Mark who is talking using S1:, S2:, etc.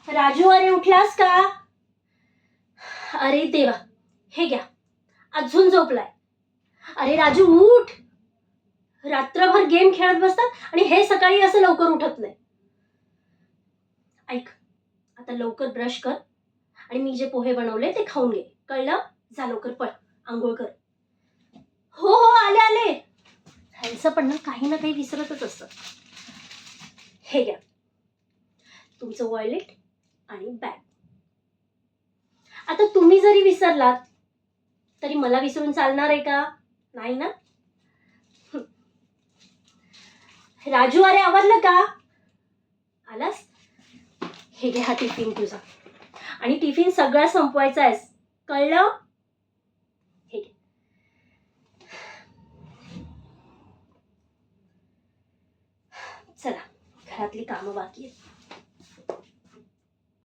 S1: राजू, अरे उठलास का? अरे देवा, हे घ्या, अजून झोपलाय. अरे राजू उठ. रात्रभर गेम खेळत बसतात आणि हे सकाळी असं लवकर उठत नाही. ऐक, आता लवकर ब्रश कर आणि मी जे पोहे बनवले ते खाऊन घे. कळलं? जा लवकर पळ, आंघोळ कर. हो हो, आले आले. ह्यांचं पण ना काही ना काही विसरतच असतं. हे घ्या, तुमचं वॉलेट आणि बॅग. आता तुम्ही जरी विसरलात तरी मला विसरून चालणार आहे का? नाही ना? राजू, अरे आवरलं का? आलास? हे घे, हा टिफिन तुझा. आणि टिफिन सगळा संपवायचा आहेस, कळलं? हे घे. चला, घरातली कामं बाकी आहेत.